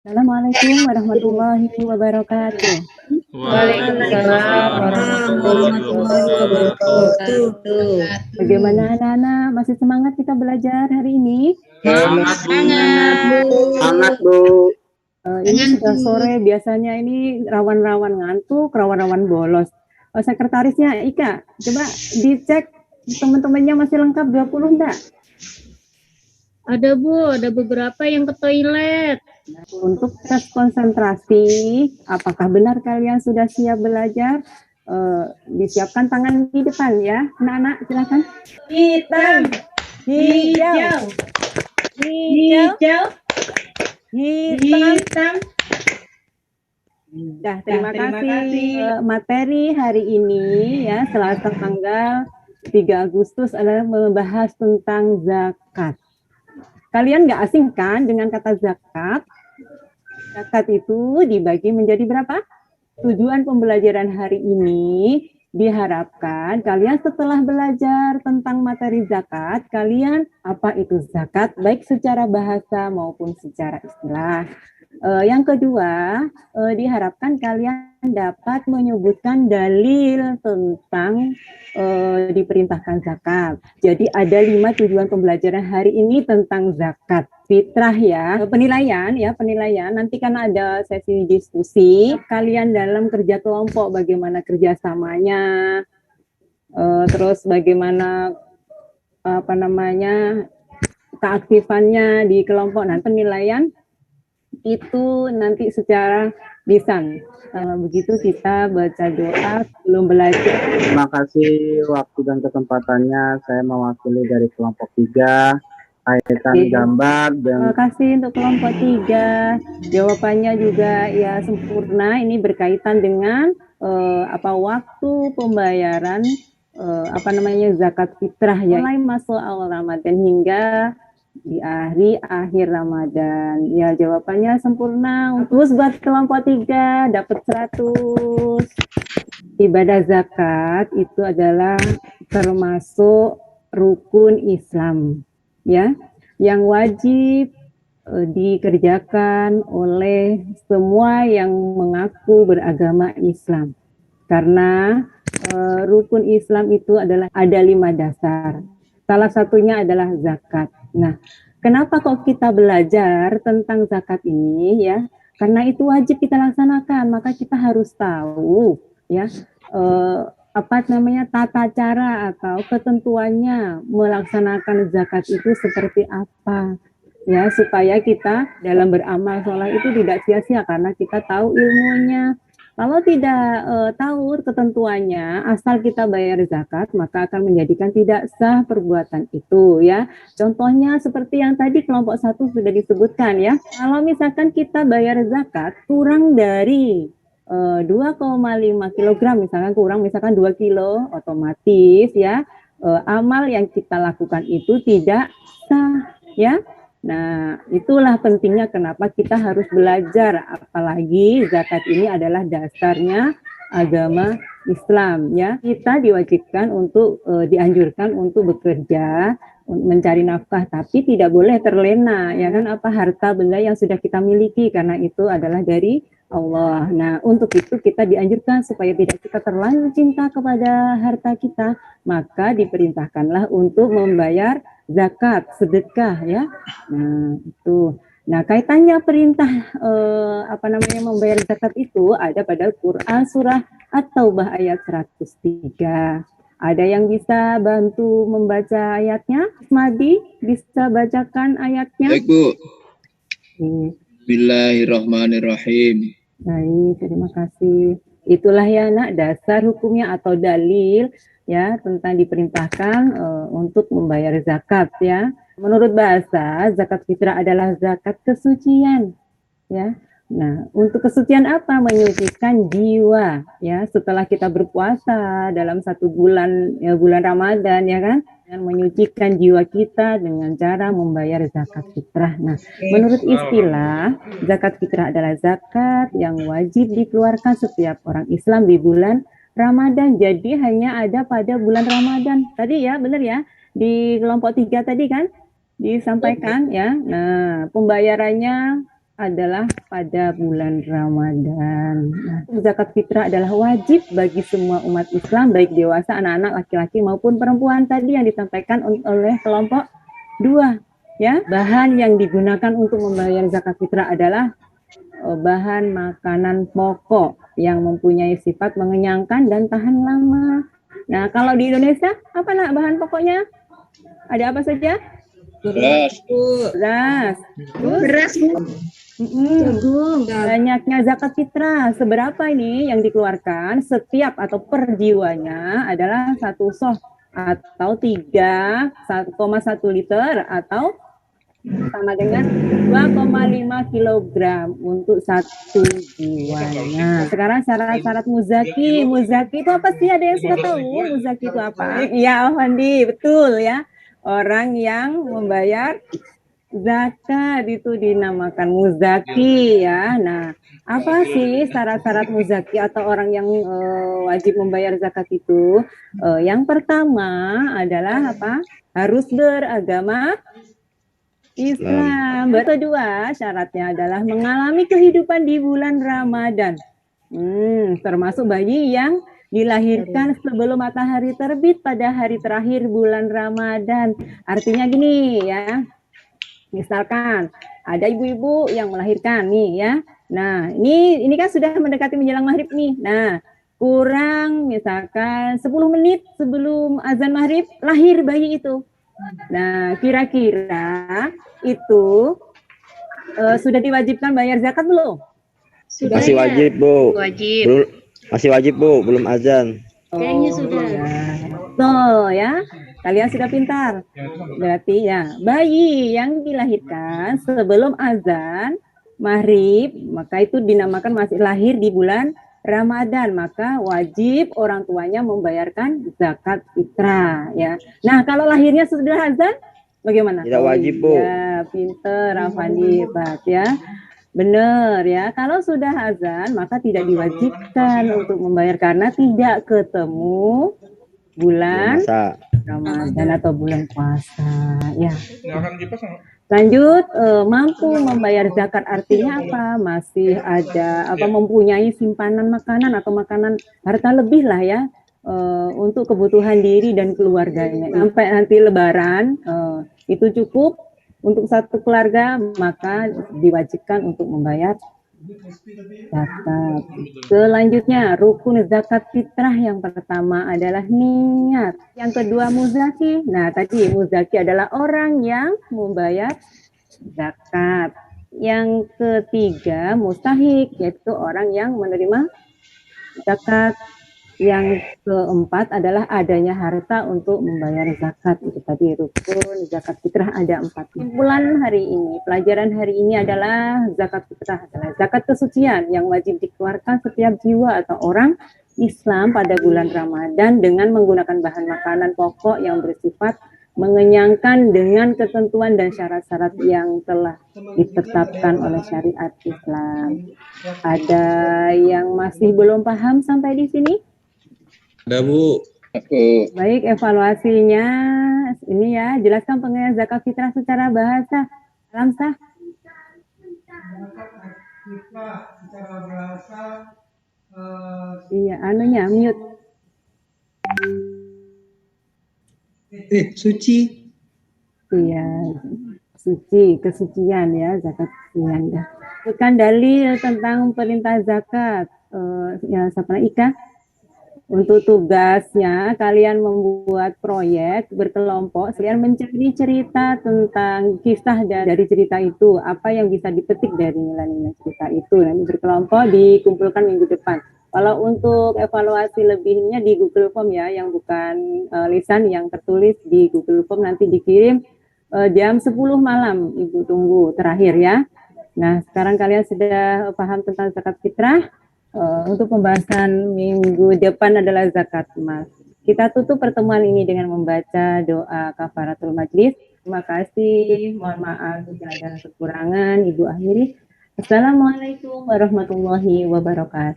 Assalamualaikum warahmatullahi wabarakatuh. Waalaikumsalam warahmatullahi wabarakatuh. Bagaimana anak-anak? Masih semangat kita belajar hari ini? Semangat, Bu. Semangat, Bu. Ini sudah sore, biasanya ini rawan-rawan ngantuk, rawan-rawan bolos. Sekretarisnya Ika, coba dicek teman-temannya masih lengkap 20 enggak? Ada, Bu, ada beberapa yang ke toilet. Untuk tes konsentrasi, apakah benar kalian sudah siap belajar? Disiapkan tangan di depan ya, anak-anak silakan. Hitam, Hijau, hijau, hitam. hitam. Terima kasih. Materi hari ini ya, Selasa tanggal 3 Agustus adalah membahas tentang zakat. Kalian nggak asing kan dengan kata zakat? Zakat itu dibagi menjadi berapa? Tujuan pembelajaran hari ini diharapkan kalian setelah belajar tentang materi zakat, kalian apa itu zakat, baik secara bahasa maupun secara istilah. Yang kedua, diharapkan kalian dapat menyebutkan dalil tentang diperintahkan zakat. Jadi ada 5 tujuan pembelajaran hari ini tentang zakat fitrah ya. Penilaian. Nanti kan ada sesi diskusi. Kalian dalam kerja kelompok bagaimana kerjasamanya, terus bagaimana keaktifannya di kelompok. Nah, penilaian itu nanti secara lisan. Begitu kita baca doa sebelum belajar. Terima kasih waktu dan kesempatannya. Saya mewakili dari kelompok 3, kaitan gambar. Terima kasih untuk kelompok 3. Jawabannya juga ya sempurna. Ini berkaitan dengan waktu pembayaran zakat fitrah ya. Mulai masuk awal Ramadan hingga di akhir Ramadan. Ya, jawabannya sempurna. Terus buat kelompok 3 dapat 100. Ibadah zakat itu adalah termasuk rukun Islam ya, yang wajib dikerjakan oleh semua yang mengaku beragama Islam. Karena rukun Islam itu adalah ada 5 dasar. Salah satunya adalah zakat. Nah, kenapa kok kita belajar tentang zakat ini ya? Karena itu wajib kita laksanakan, maka kita harus tahu ya tata cara atau ketentuannya melaksanakan zakat itu seperti apa ya, supaya kita dalam beramal sholat itu tidak sia-sia karena kita tahu ilmunya. Kalau tidak tahu ketentuannya, asal kita bayar zakat, maka akan menjadikan tidak sah perbuatan itu ya. Contohnya seperti yang tadi kelompok 1 sudah disebutkan ya. Kalau misalkan kita bayar zakat kurang dari 2,5 kg, misalkan 2 kilo, otomatis ya amal yang kita lakukan itu tidak sah ya. Nah, itulah pentingnya kenapa kita harus belajar, apalagi zakat ini adalah dasarnya agama Islam ya. Kita diwajibkan untuk dianjurkan untuk bekerja, mencari nafkah, tapi tidak boleh terlena ya kan, harta benda yang sudah kita miliki, karena itu adalah dari Allah. Nah, untuk itu kita dianjurkan supaya tidak kita terlalu cinta kepada harta kita, maka diperintahkanlah untuk membayar zakat, sedekah ya. Nah, itu. Nah, kaitannya perintah membayar zakat itu ada pada Quran surah At-Taubah ayat 103. Ada yang bisa bantu membaca ayatnya? Madi bisa bacakan ayatnya? Baik, Bu. Bismillahirrahmanirrahim. Baik, terima kasih. Itulah ya nak dasar hukumnya atau dalil ya tentang diperintahkan untuk membayar zakat ya. Menurut bahasa, zakat fitrah adalah zakat kesucian ya. Nah, untuk kesucian apa? Menyucikan jiwa ya. Setelah kita berpuasa dalam 1 bulan ya, bulan Ramadan ya kan, dengan menyucikan jiwa kita dengan cara membayar zakat fitrah. Nah, menurut istilah, zakat fitrah adalah zakat yang wajib dikeluarkan setiap orang Islam di bulan Ramadan. Jadi hanya ada pada bulan Ramadan. Tadi ya, benar ya? Di kelompok 3 tadi kan disampaikan ya. Nah, pembayarannya adalah pada bulan Ramadan. Nah, zakat fitrah adalah wajib bagi semua umat Islam, baik dewasa, anak-anak, laki-laki maupun perempuan tadi yang disampaikan oleh kelompok 2. Ya, bahan yang digunakan untuk membayar zakat fitrah adalah bahan makanan pokok yang mempunyai sifat mengenyangkan dan tahan lama. Nah, kalau di Indonesia, apa nak bahan pokoknya? Ada apa saja? Beras. Beras. Beras, Bu. Jagung. Banyaknya zakat fitrah, seberapa ini yang dikeluarkan setiap atau per jiwanya adalah 1 soh atau 1,1 liter atau sama dengan 2,5 kilogram untuk 1 jiwanya. Sekarang syarat-syarat muzaki. Muzaki itu apa sih? Ada yang sudah tahu muzaki itu apa? Iya, Alfandi, betul ya. Orang yang membayar zakat itu dinamakan muzaki ya. Nah, apa sih syarat-syarat muzaki atau orang yang wajib membayar zakat itu? Yang pertama adalah apa? Harus beragama Islam. Kedua, syaratnya adalah mengalami kehidupan di bulan Ramadan. Termasuk bayi yang dilahirkan sebelum matahari terbit pada hari terakhir bulan Ramadan. Artinya gini ya. Misalkan ada ibu-ibu yang melahirkan nih ya. Nah, ini kan sudah mendekati menjelang maghrib nih. Nah, kurang misalkan 10 menit sebelum azan maghrib lahir bayi itu. Nah, kira-kira itu sudah diwajibkan bayar zakat belum? Sudah Masih ya? wajib, Bu. Wajib. Masih wajib, Bu. Belum azan. Kayaknya sudah. Tuh ya, kalian sudah pintar. Berarti ya, bayi yang dilahirkan sebelum azan maghrib, maka itu dinamakan masih lahir di bulan Ramadan, maka wajib orang tuanya membayarkan zakat fitrah ya. Nah, kalau lahirnya sudah azan bagaimana? Tidak wajib, Bu. Ya, pinter Afandi, Pak ya. Benar ya, kalau sudah azan maka tidak diwajibkan untuk membayar karena tidak ketemu bulan Masa. Ramadan atau bulan puasa ya. Lanjut, mampu membayar zakat artinya apa? Masih ada apa mempunyai simpanan makanan atau makanan harta lebih lah ya untuk kebutuhan diri dan keluarganya. Sampai nanti Lebaran itu cukup untuk satu keluarga, maka diwajibkan untuk membayar zakat. Selanjutnya, rukun zakat fitrah yang pertama adalah niat. Yang kedua, muzaki. Nah, tadi muzaki adalah orang yang membayar zakat. Yang ketiga, mustahik, yaitu orang yang menerima zakat. Yang keempat adalah adanya harta untuk membayar zakat. Itu tadi rukun zakat fitrah ada 4. Kesimpulan hari ini, pelajaran hari ini adalah zakat fitrah adalah zakat kesucian yang wajib dikeluarkan setiap jiwa atau orang Islam pada bulan Ramadan dengan menggunakan bahan makanan pokok yang bersifat mengenyangkan dengan ketentuan dan syarat-syarat yang telah ditetapkan oleh syariat Islam. Ada yang masih belum paham sampai di sini? Ada, Bu. Baik, evaluasinya ini ya, jelaskan pengertian zakat fitrah secara bahasa. Lamsah. Secara bahasa Iya, anunya mute. suci. Iya, suci, kesucian ya, zakat kesucian ya. Bukan dalil tentang perintah zakat. Ya, siapa Ika? Untuk tugasnya, kalian membuat proyek berkelompok, kalian mencari cerita tentang kisah dari cerita itu, apa yang bisa dipetik dari nilai-nilai cerita itu. Nanti berkelompok dikumpulkan minggu depan. Kalau untuk evaluasi lebihnya di Google Form ya, yang bukan lisan, yang tertulis di Google Form nanti dikirim jam 10 malam, Ibu tunggu terakhir ya. Nah, sekarang kalian sudah paham tentang zakat fitrah. Untuk pembahasan minggu depan adalah zakat emas. Kita tutup pertemuan ini dengan membaca doa kafaratul majlis. Terima kasih. Mohon maaf jika ada kekurangan. Ibu akhiri. Assalamualaikum warahmatullahi wabarakatuh.